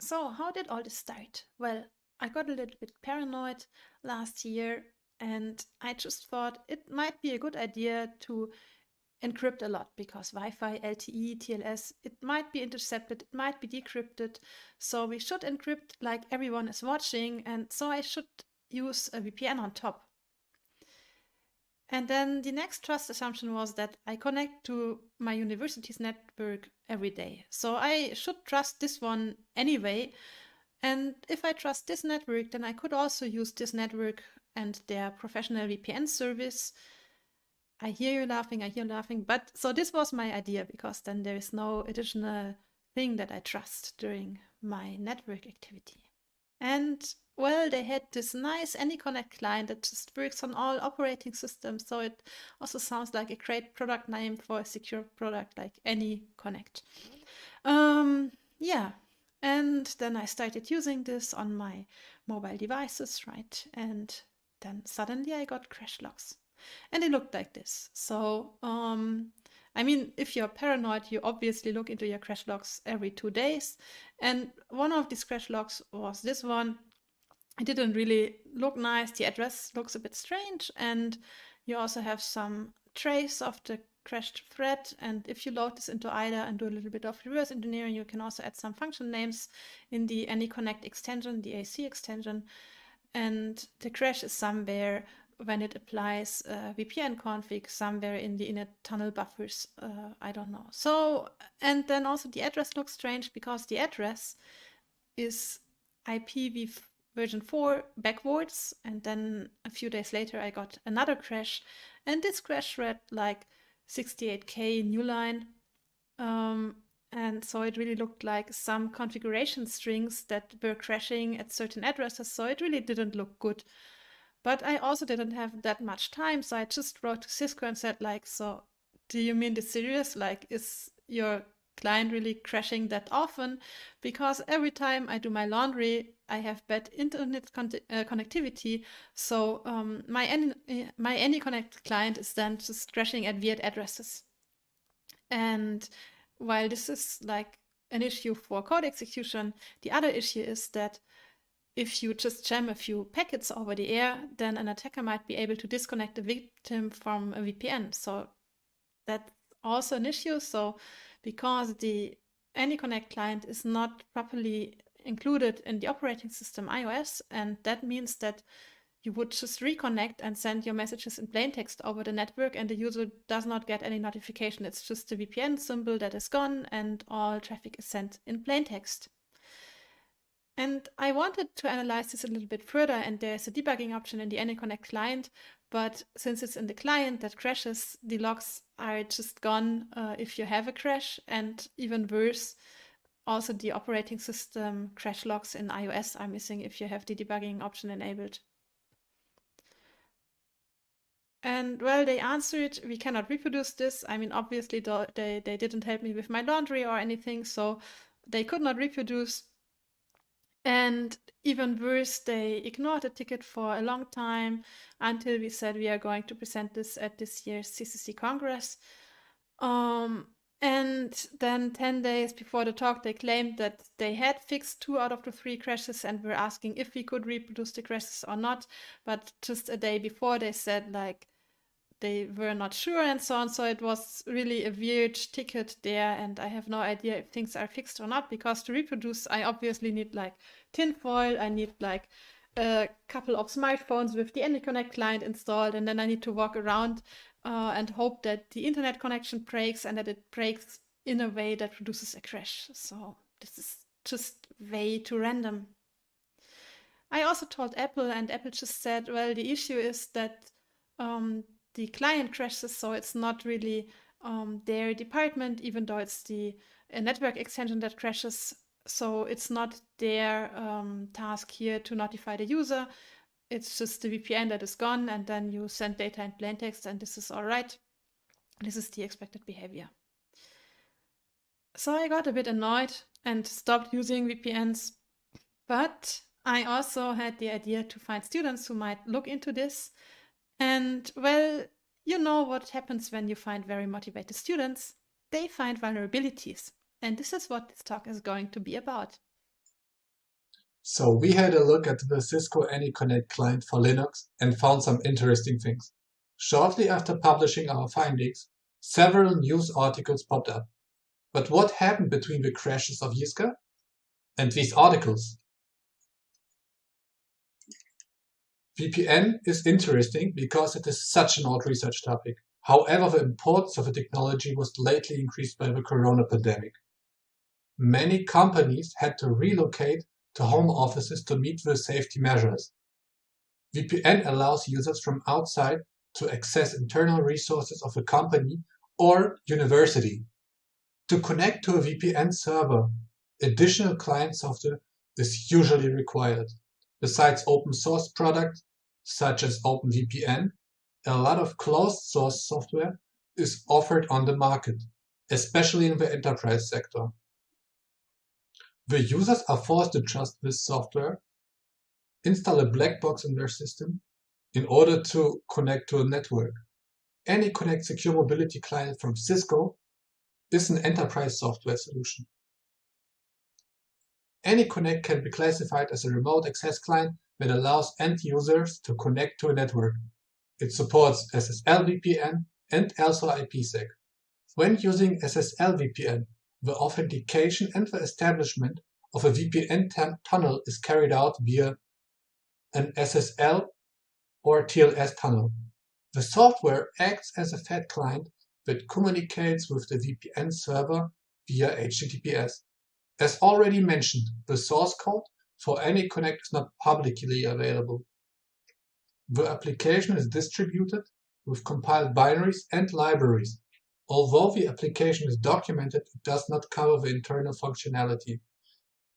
So how did all this start? Well, I got a little bit paranoid last year and I just thought it might be a good idea to encrypt a lot because Wi-Fi, LTE, TLS, it might be intercepted, it might be decrypted. So we should encrypt like everyone is watching, and so I should use a VPN on top. And then the next trust assumption was that I connect to my university's network every day. So I should trust this one anyway. And if I trust this network, then I could also use this network and their professional VPN service. I hear you laughing, but so this was my idea, because then there is no additional thing that I trust during my network activity. And well, they had this nice AnyConnect client that just works on all operating systems. So it also sounds like a great product name for a secure product like AnyConnect. Yeah. And then I started using this on my mobile devices, right? And then suddenly I got crash logs. And it looked like this. So, I mean, if you're paranoid, you obviously look into your crash logs every 2 days. And one of these crash logs was this one. It didn't really look nice. The address looks a bit strange. And you also have some trace of the crashed thread. And if you load this into IDA and do a little bit of reverse engineering, you can also add some function names in the AnyConnect extension, the AC extension. And the crash is somewhere when it applies VPN config, somewhere in the init tunnel buffers. I don't know. So, and then also the address looks strange because the address is IPv version 4 backwards. And then a few days later, I got another crash. And this crash read like 68K new line. And so it really looked like some configuration strings that were crashing at certain addresses. So it really didn't look good. But I also didn't have that much time. So I just wrote to Cisco and said, like, so do you mean this serious? Like, is your client really crashing that often? Because every time I do my laundry, I have bad internet connectivity. So my AnyConnect client is then just crashing at weird addresses. And while this is like an issue for code execution, the other issue is that if you just jam a few packets over the air, then an attacker might be able to disconnect the victim from a VPN. So that's also an issue. So because the AnyConnect client is not properly included in the operating system iOS, and that means that you would just reconnect and send your messages in plain text over the network, and the user does not get any notification. It's just the VPN symbol that is gone, and all traffic is sent in plain text. And I wanted to analyze this a little bit further, and there's a debugging option in the AnyConnect client, but since it's in the client that crashes, the logs are just gone if you have a crash, and even worse, also the operating system crash logs in iOS are missing if you have the debugging option enabled. And well, they answered, we cannot reproduce this. I mean, obviously they didn't help me with my laundry or anything, so they could not reproduce. And even worse, they ignored the ticket for a long time until we said we are going to present this at this year's CCC Congress. And then 10 days before the talk, they claimed that they had fixed 2 out of the 3 crashes and were asking if we could reproduce the crashes or not. But just a day before, they said like they were not sure and so on. So it was really a weird ticket there, and I have no idea if things are fixed or not, because to reproduce, I obviously need like tinfoil, I need like a couple of smartphones with the AnyConnect client installed, and then I need to walk around and hope that the internet connection breaks and that it breaks in a way that produces a crash. So this is just way too random. I also told Apple, and Apple just said, well, the issue is that the client crashes, so it's not really their department, even though it's the network extension that crashes. So it's not their task here to notify the user. It's just the VPN that is gone, and then you send data in plain text, and this is all right. This is the expected behavior. So I got a bit annoyed and stopped using VPNs, but I also had the idea to find students who might look into this. And well, you know what happens when you find very motivated students. They find vulnerabilities. And this is what this talk is going to be about. So we had a look at the Cisco AnyConnect client for Linux and found some interesting things. Shortly after publishing our findings, several news articles popped up. But what happened between the crashes of Yiska and these articles? VPN is interesting because it is such an old research topic. However, the importance of the technology was lately increased by the corona pandemic. Many companies had to relocate to home offices to meet the safety measures. VPN allows users from outside to access internal resources of a company or university. To connect to a VPN server, additional client software is usually required. Besides open source products such as OpenVPN, a lot of closed source software is offered on the market, especially in the enterprise sector. The users are forced to trust this software, install a black box in their system in order to connect to a network. AnyConnect Secure Mobility Client from Cisco is an enterprise software solution. AnyConnect can be classified as a remote access client that allows end users to connect to a network. It supports SSL VPN and also IPsec. When using SSL VPN, the authentication and the establishment of a VPN tunnel is carried out via an SSL or TLS tunnel. The software acts as a fat client that communicates with the VPN server via HTTPS. As already mentioned, the source code for AnyConnect is not publicly available. The application is distributed with compiled binaries and libraries. Although the application is documented, it does not cover the internal functionality.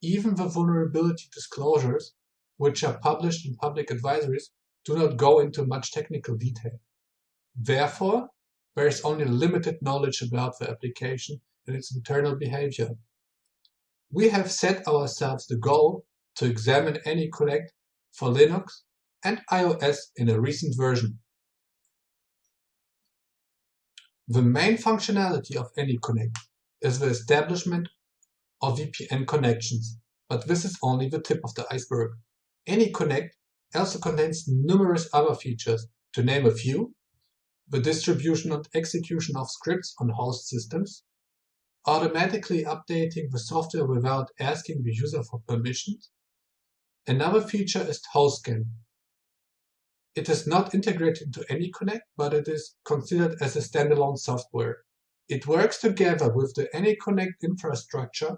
Even the vulnerability disclosures, which are published in public advisories, do not go into much technical detail. Therefore, there is only limited knowledge about the application and its internal behavior. We have set ourselves the goal to examine AnyConnect for Linux and iOS in a recent version. The main functionality of AnyConnect is the establishment of VPN connections, but this is only the tip of the iceberg. AnyConnect also contains numerous other features. To name a few: the distribution and execution of scripts on host systems, automatically updating the software without asking the user for permissions. Another feature is hostscan. It is not integrated into AnyConnect, but it is considered as a standalone software. It works together with the AnyConnect infrastructure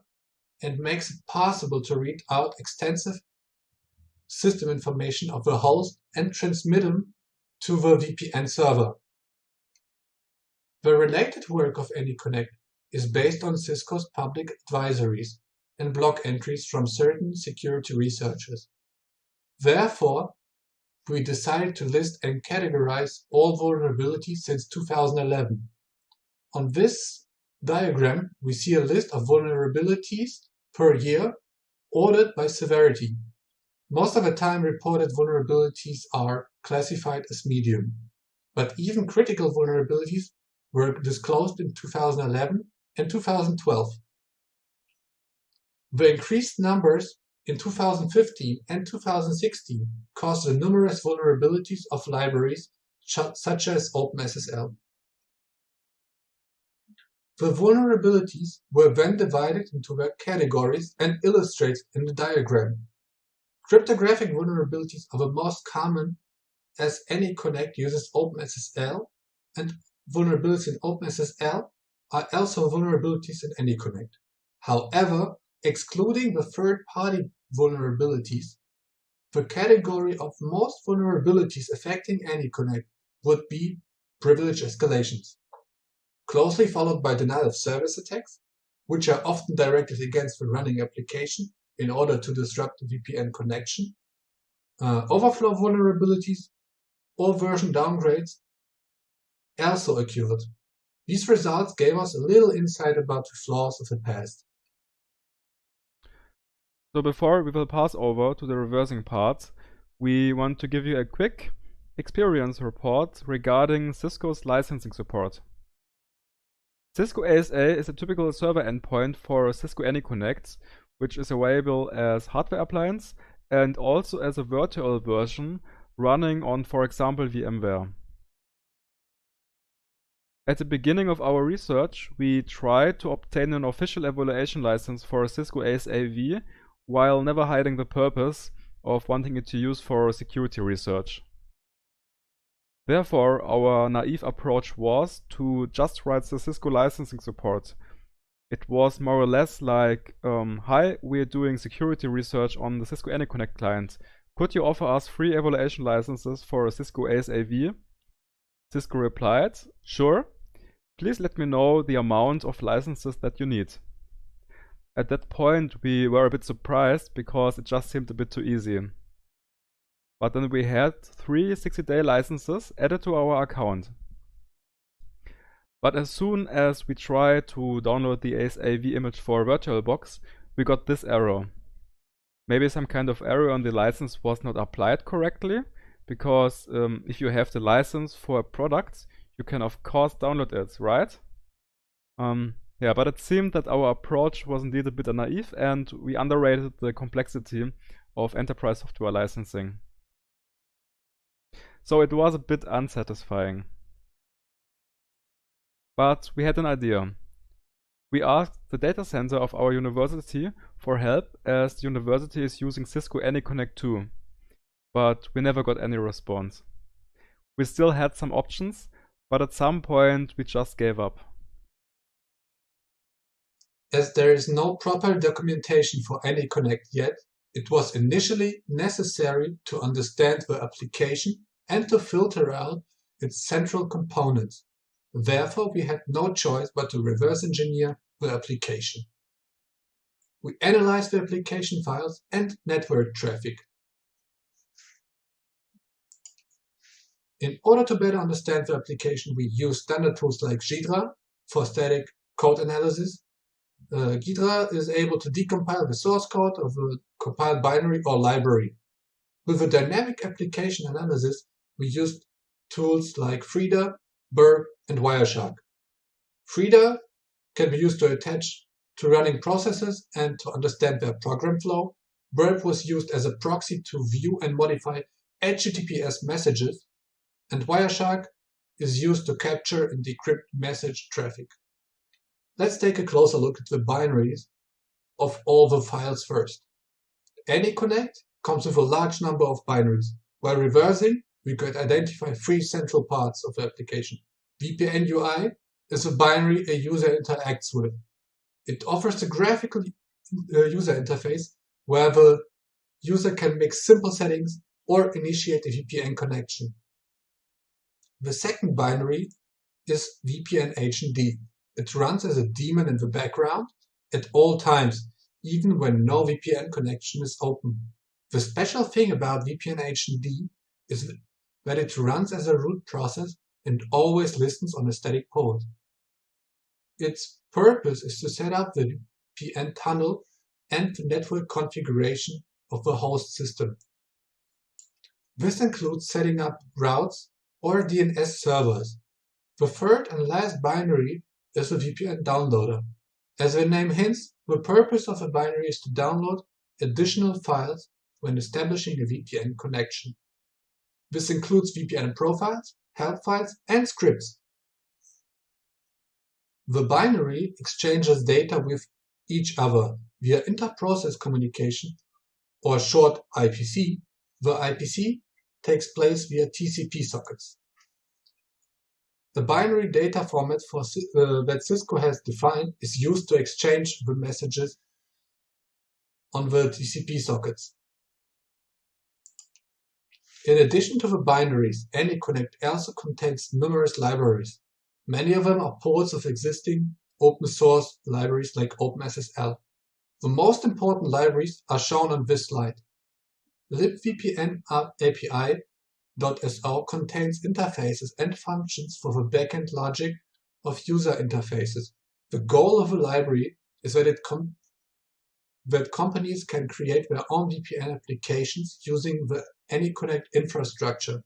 and makes it possible to read out extensive system information of the host and transmit them to the VPN server. The related work of AnyConnect is based on Cisco's public advisories and blog entries from certain security researchers. Therefore, we decided to list and categorize all vulnerabilities since 2011. On this diagram, we see a list of vulnerabilities per year, ordered by severity. Most of the time, reported vulnerabilities are classified as medium, but even critical vulnerabilities were disclosed in 2011 and 2012. The increased numbers in 2015 and 2016 caused the numerous vulnerabilities of libraries such as OpenSSL. The vulnerabilities were then divided into their categories and illustrated in the diagram. Cryptographic vulnerabilities are the most common, as AnyConnect uses OpenSSL, and vulnerabilities in OpenSSL are also vulnerabilities in AnyConnect. However, excluding the third-party vulnerabilities, the category of most vulnerabilities affecting AnyConnect would be privilege escalations, closely followed by denial of service attacks, which are often directed against the running application in order to disrupt the VPN connection, overflow vulnerabilities, or version downgrades also occurred. These results gave us a little insight about the flaws of the past. So before we will pass over to the reversing part, we want to give you a quick experience report regarding Cisco's licensing support. Cisco ASA is a typical server endpoint for Cisco AnyConnects, which is available as hardware appliance and also as a virtual version running on, for example, VMware. At the beginning of our research, we tried to obtain an official evaluation license for Cisco ASAV while never hiding the purpose of wanting it to use for security research. Therefore, our naive approach was to just write the Cisco licensing support. It was more or less like, hi, we're doing security research on the Cisco AnyConnect client. Could you offer us free evaluation licenses for Cisco ASAV? Cisco replied, sure. Please let me know the amount of licenses that you need. At that point, we were a bit surprised because it just seemed a bit too easy. But then we had 3 60-day licenses added to our account. But as soon as we tried to download the ASAV image for VirtualBox, we got this error. Maybe some kind of error on the license was not applied correctly, because if you have the license for a product, you can of course download it, right? Yeah, but it seemed that our approach was indeed a bit naive and we underrated the complexity of enterprise software licensing. So it was a bit unsatisfying. But we had an idea. We asked the data center of our university for help as the university is using Cisco AnyConnect too. But we never got any response. We still had some options, but at some point we just gave up. As there is no proper documentation for AnyConnect yet, it was initially necessary to understand the application and to filter out its central components. Therefore, we had no choice but to reverse engineer the application. We analyzed the application files and network traffic. In order to better understand the application, we use standard tools like Ghidra for static code analysis. Ghidra is able to decompile the source code of a compiled binary or library. With the dynamic application analysis, we used tools like Frida, Burp, and Wireshark. Frida can be used to attach to running processes and to understand their program flow. Burp was used as a proxy to view and modify HTTPS messages, and Wireshark is used to capture and decrypt message traffic. Let's take a closer look at the binaries of all the files first. AnyConnect comes with a large number of binaries. While reversing, we could identify 3 central parts of the application. VPN UI is a binary a user interacts with. It offers a graphical user interface where the user can make simple settings or initiate a VPN connection. The second binary is VPN HND. It runs as a daemon in the background at all times, even when no VPN connection is open. The special thing about VPN HND is that it runs as a root process and always listens on a static port. Its purpose is to set up the VPN tunnel and the network configuration of the host system. This includes setting up routes or DNS servers. The third and last binary is the VPN downloader. As the name hints, the purpose of a binary is to download additional files when establishing a VPN connection. This includes VPN profiles, help files, and scripts. The binary exchanges data with each other via inter-process communication, or short IPC. The IPC takes place via TCP sockets. The binary data format that Cisco has defined is used to exchange the messages on the TCP sockets. In addition to the binaries, AnyConnect also contains numerous libraries. Many of them are ports of existing open source libraries like OpenSSL. The most important libraries are shown on this slide. libvpn API.so contains interfaces and functions for the backend logic of user interfaces. The goal of the library is that companies can create their own VPN applications using the AnyConnect infrastructure.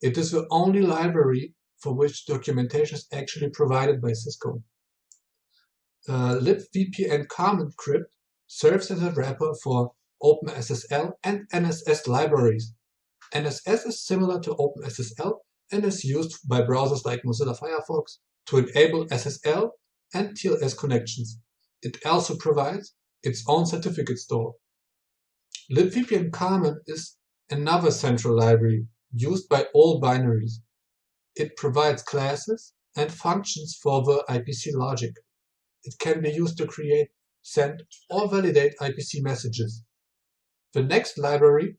It is the only library for which documentation is actually provided by Cisco. libvpn Carmen script serves as a wrapper for OpenSSL and NSS libraries. NSS is similar to OpenSSL and is used by browsers like Mozilla Firefox to enable SSL and TLS connections. It also provides its own certificate store. libvpn Carmen is another central library used by all binaries. It provides classes and functions for the IPC logic. It can be used to create, send, or validate IPC messages. The next library,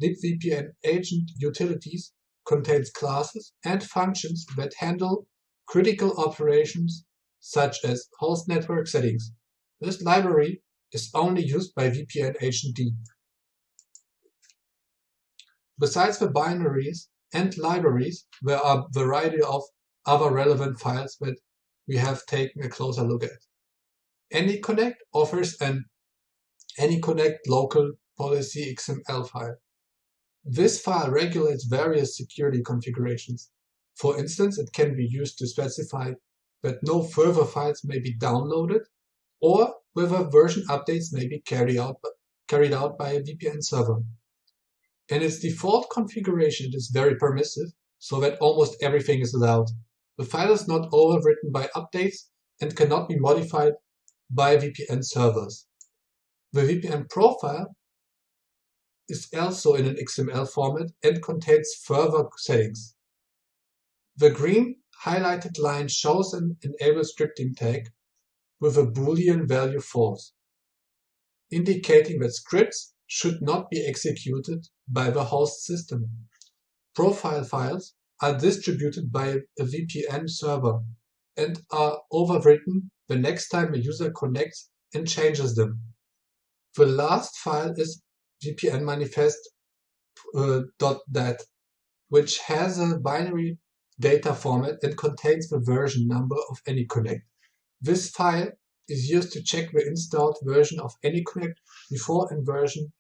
libvpn Agent Utilities, contains classes and functions that handle critical operations such as host network settings. This library is only used by VPN Agent D. Besides the binaries and libraries, there are a variety of other relevant files that we have taken a closer look at. AnyConnect offers an AnyConnect local policy XML file. This file regulates various security configurations. For instance, it can be used to specify that no further files may be downloaded or whether version updates may be carried out by a VPN server. In its default configuration, it is very permissive, so that almost everything is allowed. The file is not overwritten by updates and cannot be modified by VPN servers. The VPN profile is also in an XML format and contains further settings. The green highlighted line shows an enable scripting tag with a Boolean value false, indicating that scripts should not be executed by the host system. Profile files are distributed by a VPN server and are overwritten the next time a user connects and changes them. The last file is VPN manifest.dat, which has a binary data format and contains the version number of AnyConnect. This file is used to check the installed version of AnyConnect before a version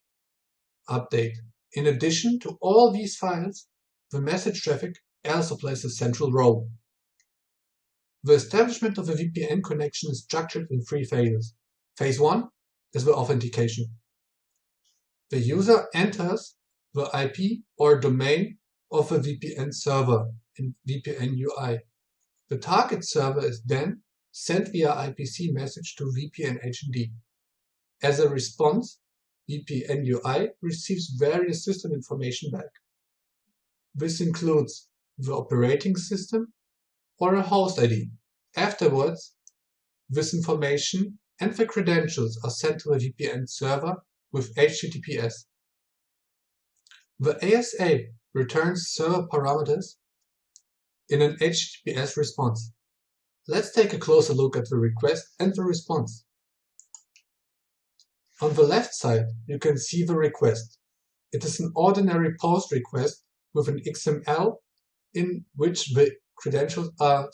update. In addition to all these files, the message traffic also plays a central role. The establishment of a VPN connection is structured in 3 phases. Phase 1 is the authentication. The user enters the IP or domain of a VPN server in VPN UI. The target server is then sent via IPC message to VPN Agent D. As a response, VPN UI receives various system information back. This includes the operating system or a host ID. Afterwards, this information and the credentials are sent to a VPN server with HTTPS. The ASA returns server parameters in an HTTPS response. Let's take a closer look at the request and the response. On the left side, you can see the request. It is an ordinary POST request with an XML in which the credentials are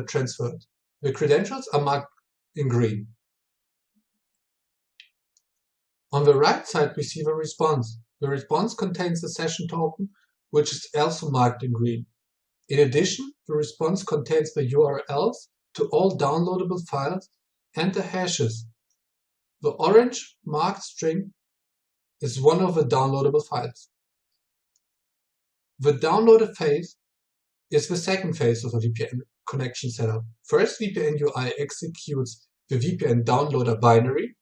transferred. The credentials are marked in green. On the right side, we see the response. The response contains the session token, which is also marked in green. In addition, the response contains the URLs to all downloadable files and the hashes. The orange marked string is one of the downloadable files. The downloaded phase is the second phase of a VPN connection setup. First, VPN UI executes the VPN downloader binary.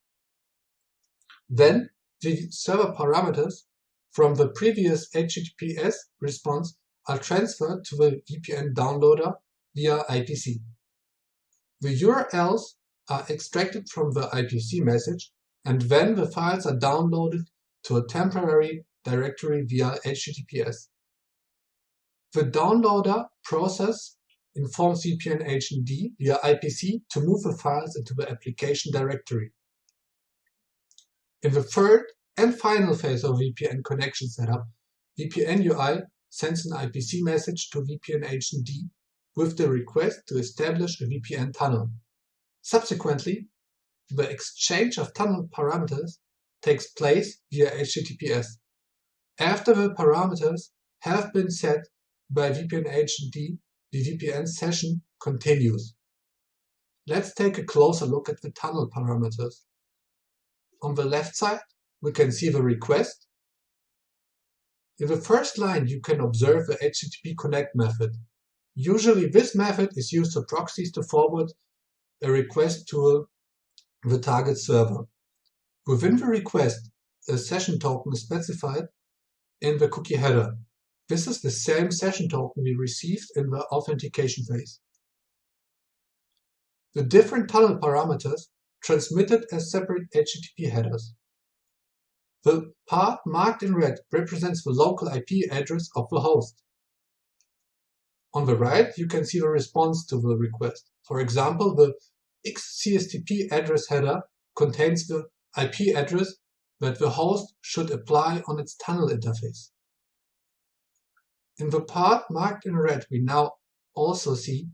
Then, the server parameters from the previous HTTPS response are transferred to the VPN downloader via IPC. The URLs are extracted from the IPC message, and then the files are downloaded to a temporary directory via HTTPS. The downloader process informs VPN Agent D via IPC to move the files into the application directory. In the third and final phase of VPN connection setup, VPN UI sends an IPC message to VPN Agent D with the request to establish a VPN tunnel. Subsequently, the exchange of tunnel parameters takes place via HTTPS. After the parameters have been set by VPN Agent D, the VPN session continues. Let's take a closer look at the tunnel parameters. On the left side, we can see the request. In the first line, you can observe the HTTP connect method. Usually this method is used for proxies to forward a request to the target server. Within the request, a session token is specified in the cookie header. This is the same session token we received in the authentication phase. The different tunnel parameters transmitted as separate HTTP headers. The part marked in red represents the local IP address of the host. On the right, you can see the response to the request. For example, the XCSTP address header contains the IP address that the host should apply on its tunnel interface. In the part marked in red, we now also see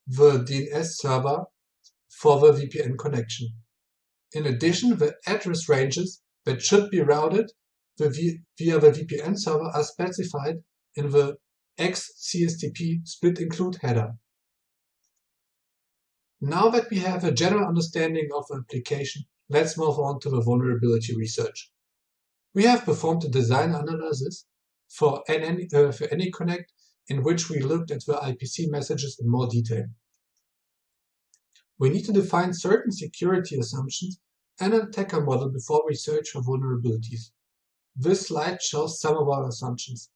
the DNS server for the VPN connection. In addition, the address ranges that should be routed via the VPN server are specified in the XCSTP split include header. Now that we have a general understanding of the application, let's move on to the vulnerability research. We have performed a design analysis for AnyConnect in which we looked at the IPC messages in more detail. We need to define certain security assumptions and an attacker model before we search for vulnerabilities. This slide shows some of our assumptions.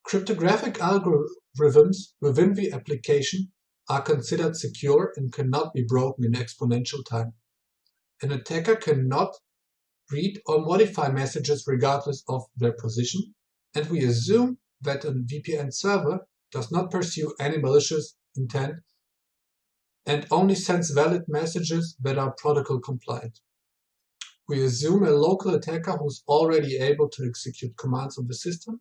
Cryptographic algorithms within the application are considered secure and cannot be broken in exponential time. An attacker cannot read or modify messages regardless of their position, and we assume that a VPN server does not pursue any malicious intent and only sends valid messages that are protocol compliant. We assume a local attacker who is already able to execute commands on the system,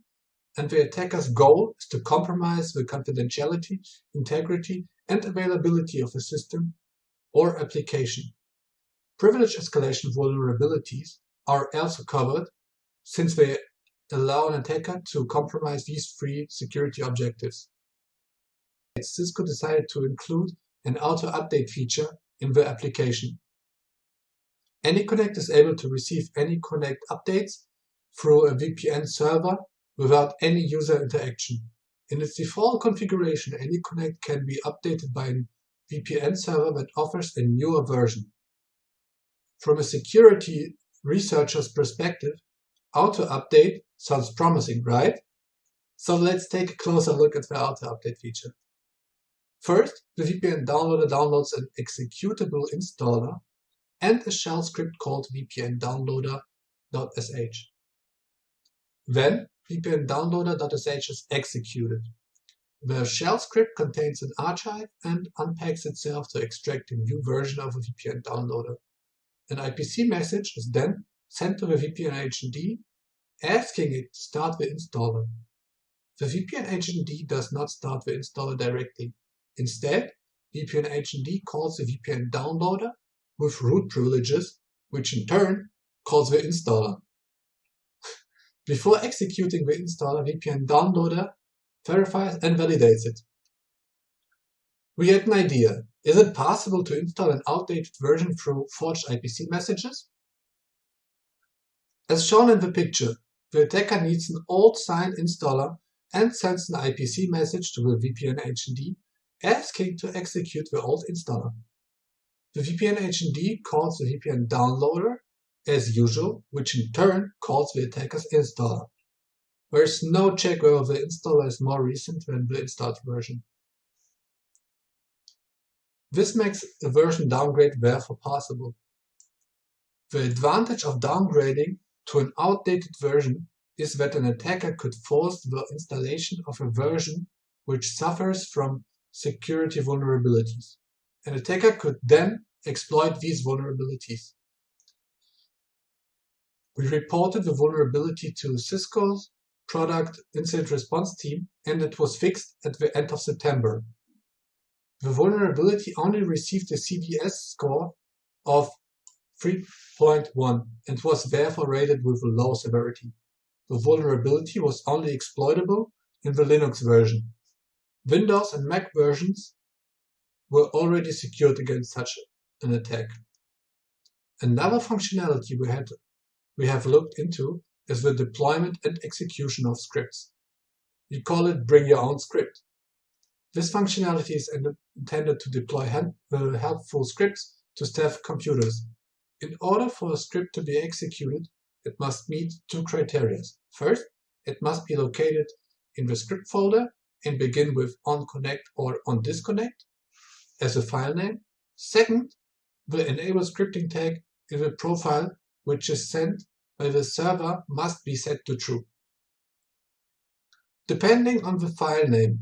and the attacker's goal is to compromise the confidentiality, integrity, and availability of a system or application. Privilege escalation vulnerabilities are also covered since they allow an attacker to compromise these three security objectives. Cisco decided to include an auto-update feature in the application. AnyConnect is able to receive AnyConnect updates through a VPN server without any user interaction. In its default configuration, AnyConnect can be updated by a VPN server that offers a newer version. From a security researcher's perspective, auto-update sounds promising, right? So let's take a closer look at the auto-update feature. First, the VPN downloader downloads an executable installer and a shell script called vpndownloader.sh. Then, vpndownloader.sh is executed. The shell script contains an archive and unpacks itself to extract a new version of a VPN downloader. An IPC message is then sent to the VPN HND asking it to start the installer. The VPN HND does not start the installer directly. Instead, VPN HND calls the VPN downloader with root privileges, which in turn calls the installer. Before executing the installer, VPN downloader verifies and validates it. We get an idea. Is it possible to install an outdated version through forged IPC messages? As shown in the picture, the attacker needs an old signed installer and sends an IPC message to the VPN HND asking to execute the old installer. The VPN HND calls the VPN downloader as usual, which in turn calls the attacker's installer. There is no check whether the installer is more recent than the installed version. This makes a version downgrade therefore possible. The advantage of downgrading to an outdated version is that an attacker could force the installation of a version which suffers from security vulnerabilities. An attacker could then exploit these vulnerabilities. We reported the vulnerability to Cisco's product incident response team, and it was fixed at the end of September. The vulnerability only received a CVS score of 3.1 and was therefore rated with a low severity. The vulnerability was only exploitable in the Linux version. Windows and Mac versions were already secured against such an attack. Another functionality we have looked into is the deployment and execution of scripts. We call it Bring Your Own Script. This functionality is intended to deploy helpful scripts to staff computers. In order for a script to be executed, it must meet two criteria. First, it must be located in the script folder and begin with onConnect or onDisconnect as a file name. Second, the enable scripting tag in the profile which is sent by the server must be set to true. Depending on the file name,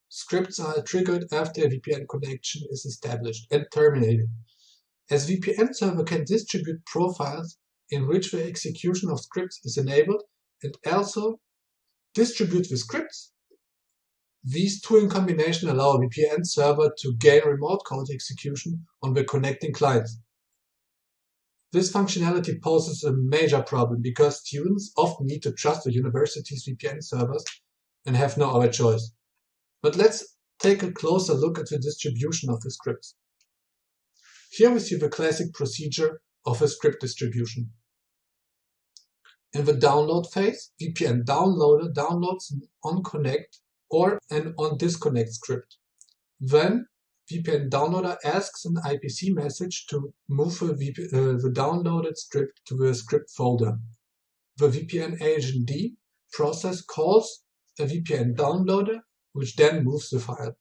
scripts are triggered after a VPN connection is established and terminated. As VPN server can distribute profiles in which the execution of scripts is enabled and also distribute the scripts, these two in combination allow a VPN server to gain remote code execution on the connecting clients. This functionality poses a major problem because students often need to trust the university's VPN servers and have no other choice. But let's take a closer look at the distribution of the scripts. Here we see the classic procedure of a script distribution. In the download phase, VPN downloader downloads an onConnect or an onDisconnect script. Then VPN downloader asks an IPC message to move the downloaded script to the script folder. The VPN agent D process calls a VPN downloader, which then moves the file.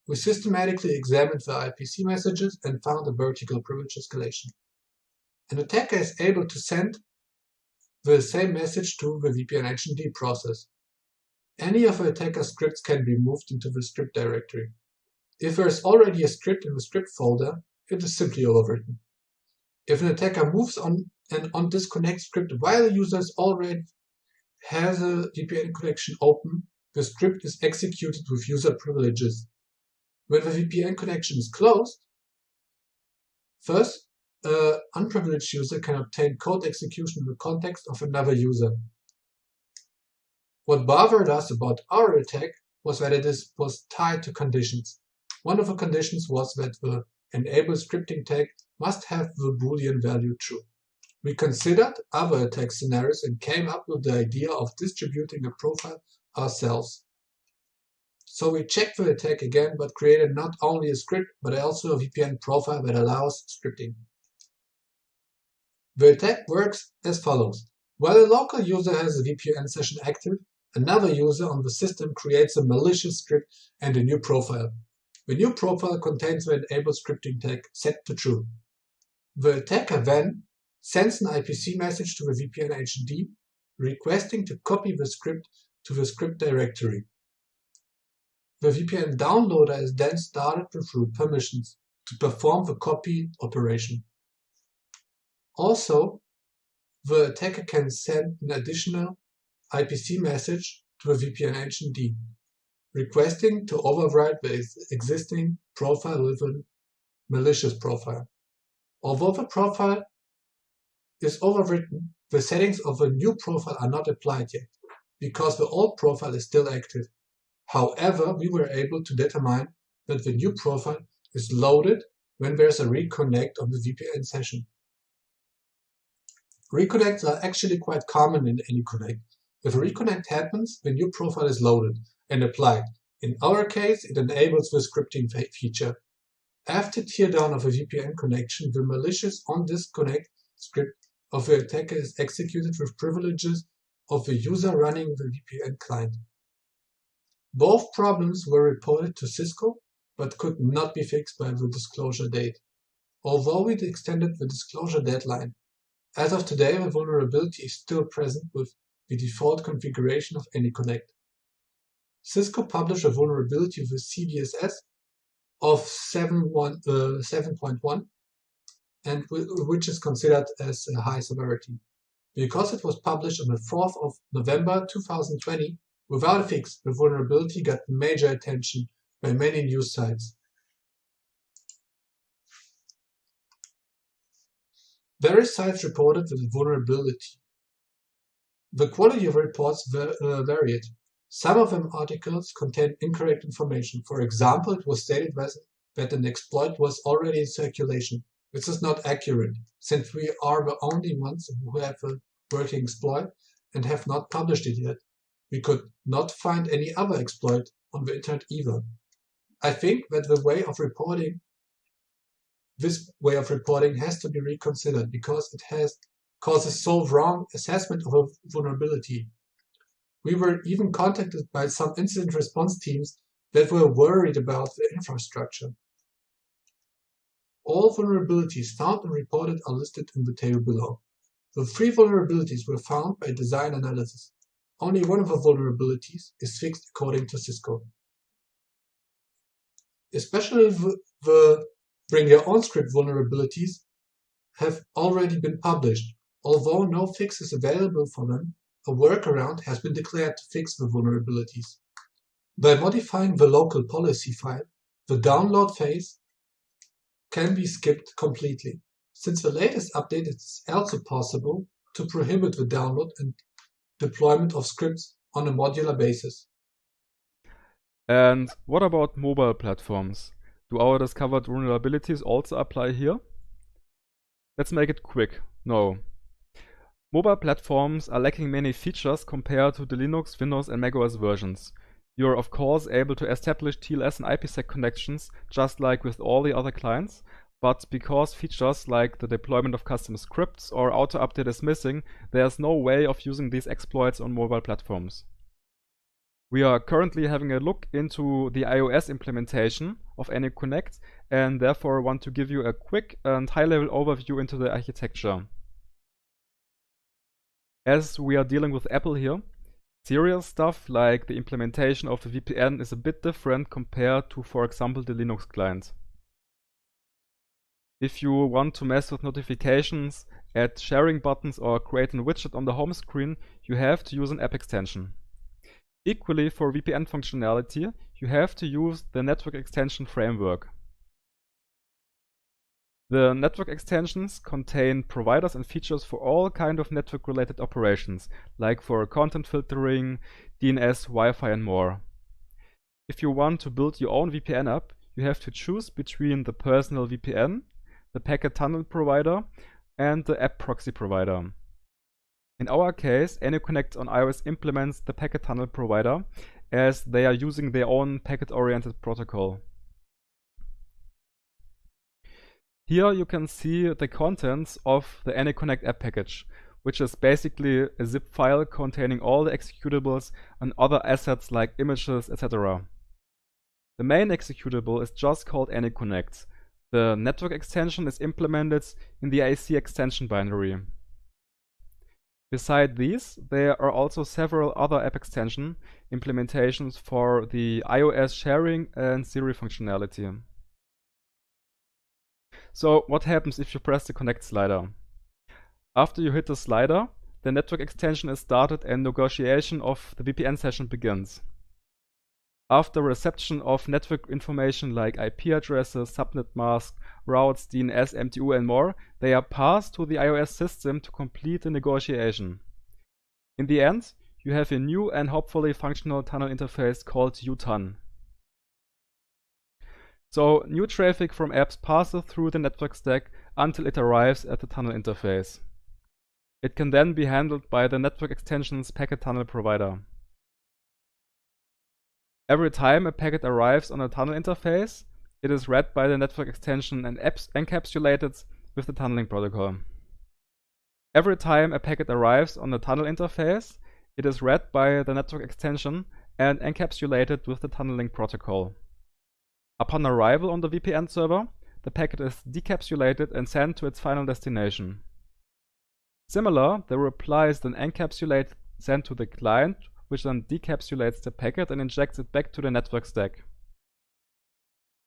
We systematically examined the IPC messages and found a vertical privilege escalation. An attacker is able to send the same message to the VPN agent D process. Any of the attacker's scripts can be moved into the script directory. If there is already a script in the script folder, it is simply overwritten. If an attacker moves on an onDisconnect script while the user already has a VPN connection open, the script is executed with user privileges. When the VPN connection is closed, first, an unprivileged user can obtain code execution in the context of another user. What bothered us about our attack was that it was tied to conditions. One of the conditions was that the enable scripting tag must have the Boolean value true. We considered other attack scenarios and came up with the idea of distributing a profile ourselves. So we checked the attack again, but created not only a script, but also a VPN profile that allows scripting. The attack works as follows. While a local user has a VPN session active, another user on the system creates a malicious script and a new profile. The new profile contains the enable scripting tag set to true. The attacker then sends an IPC message to the VPN agent D requesting to copy the script to the script directory. The VPN downloader is then started with root permissions to perform the copy operation. Also, the attacker can send an additional IPC message to the VPN agent D, requesting to overwrite the existing profile with a malicious profile. Although the profile is overwritten, the settings of the new profile are not applied yet, because the old profile is still active. However, we were able to determine that the new profile is loaded when there's a reconnect of the VPN session. Reconnects are actually quite common in any connect. If a reconnect happens, the new profile is loaded and applied. In our case, it enables the scripting feature. After teardown of a VPN connection, the malicious onDisconnect script of the attacker is executed with privileges of the user running the VPN client. Both problems were reported to Cisco, but could not be fixed by the disclosure date. Although we extended the disclosure deadline, as of today, the vulnerability is still present with the default configuration of any connect. Cisco published a vulnerability with CVSS of 7.1 and which is considered as a high severity. Because it was published on the 4th of November 2020, without a fix, the vulnerability got major attention by many news sites. Various sites reported the vulnerability. The quality of reports varied. Some of them articles contained incorrect information. For example, it was stated that an exploit was already in circulation. which is not accurate, since we are the only ones who have a working exploit and have not published it yet. We could not find any other exploit on the internet either. I think that this way of reporting has to be reconsidered because it causes so wrong assessment of a vulnerability. We were even contacted by some incident response teams that were worried about the infrastructure. All vulnerabilities found and reported are listed in the table below. The 3 vulnerabilities were found by design analysis. Only one of the vulnerabilities is fixed according to Cisco. Especially the Bring Your Own Script vulnerabilities have already been published. Although no fix is available for them, a workaround has been declared to fix the vulnerabilities. By modifying the local policy file, the download phase can be skipped completely. Since the latest update, it's also possible to prohibit the download and deployment of scripts on a modular basis. And what about mobile platforms? Do our discovered vulnerabilities also apply here? Let's make it quick. No. Mobile platforms are lacking many features compared to the Linux, Windows and macOS versions. You're of course able to establish TLS and IPsec connections just like with all the other clients, but because features like the deployment of custom scripts or auto-update is missing, there's no way of using these exploits on mobile platforms. We are currently having a look into the iOS implementation of AnyConnect and therefore want to give you a quick and high-level overview into the architecture. As we are dealing with Apple here, serious stuff like the implementation of the VPN is a bit different compared to, for example, the Linux client. If you want to mess with notifications, add sharing buttons or create a widget on the home screen, you have to use an app extension. Equally, for VPN functionality, you have to use the network extension framework. The network extensions contain providers and features for all kinds of network-related operations, like for content filtering, DNS, Wi-Fi and more. If you want to build your own VPN app, you have to choose between the personal VPN, the packet tunnel provider, and the app proxy provider. In our case, AnyConnect on iOS implements the packet tunnel provider, as they are using their own packet-oriented protocol. Here you can see the contents of the AnyConnect app package, which is basically a zip file containing all the executables and other assets like images, etc. The main executable is just called AnyConnect. The network extension is implemented in the IC extension binary. Beside these, there are also several other app extension implementations for the iOS sharing and Siri functionality. So what happens if you press the connect slider? After you hit the slider, the network extension is started and negotiation of the VPN session begins. After reception of network information like IP addresses, subnet mask, routes, DNS, MTU and more, they are passed to the iOS system to complete the negotiation. In the end, you have a new and hopefully functional tunnel interface called UTUN. So new traffic from apps passes through the network stack until it arrives at the tunnel interface. It can then be handled by the network extension's packet tunnel provider. Every time a packet arrives on a tunnel interface, it is read by the network extension and encapsulated with the tunneling protocol. Every time a packet arrives on the tunnel interface, it is read by the network extension and encapsulated with the tunneling protocol. Upon arrival on the VPN server, the packet is decapsulated and sent to its final destination. Similar, the reply is then encapsulated, sent to the client, which then decapsulates the packet and injects it back to the network stack.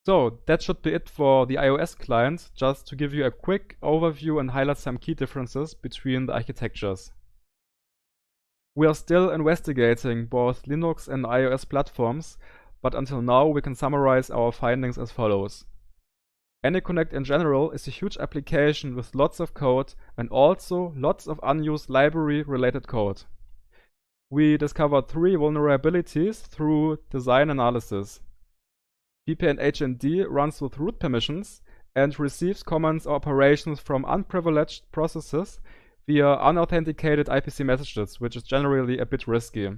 So that should be it for the iOS client, just to give you a quick overview and highlight some key differences between the architectures. We are still investigating both Linux and iOS platforms, but until now we can summarize our findings as follows. AnyConnect in general is a huge application with lots of code and also lots of unused library-related code. We discovered 3 vulnerabilities through design analysis. VPN HND runs with root permissions and receives commands or operations from unprivileged processes via unauthenticated IPC messages, which is generally a bit risky.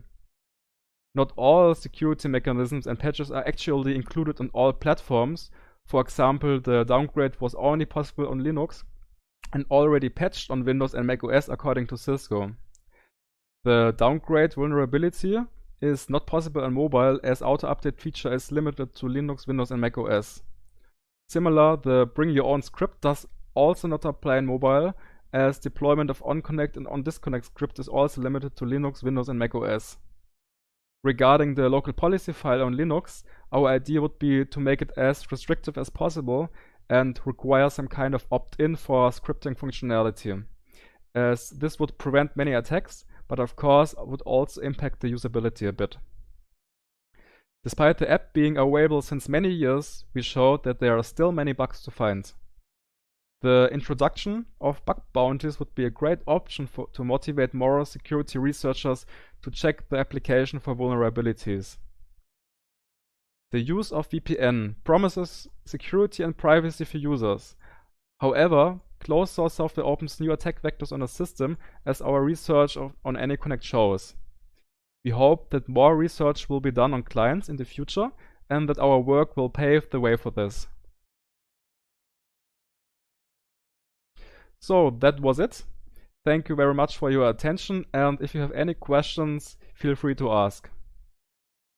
Not all security mechanisms and patches are actually included on all platforms. For example, the downgrade was only possible on Linux and already patched on Windows and macOS according to Cisco. The downgrade vulnerability is not possible on mobile, as auto-update feature is limited to Linux, Windows and macOS. Similar, the bring your own script does also not apply on mobile, as deployment of on-connect and on-disconnect script is also limited to Linux, Windows and macOS. Regarding the local policy file on Linux, our idea would be to make it as restrictive as possible and require some kind of opt-in for scripting functionality, as this would prevent many attacks, but of course would also impact the usability a bit. Despite the app being available since many years, we showed that there are still many bugs to find. The introduction of bug bounties would be a great option to motivate more security researchers to check the application for vulnerabilities. The use of VPN promises security and privacy for users. However, closed source software opens new attack vectors on the system, as our research on AnyConnect shows. We hope that more research will be done on clients in the future and that our work will pave the way for this. So that was it. Thank you very much for your attention, and if you have any questions, feel free to ask.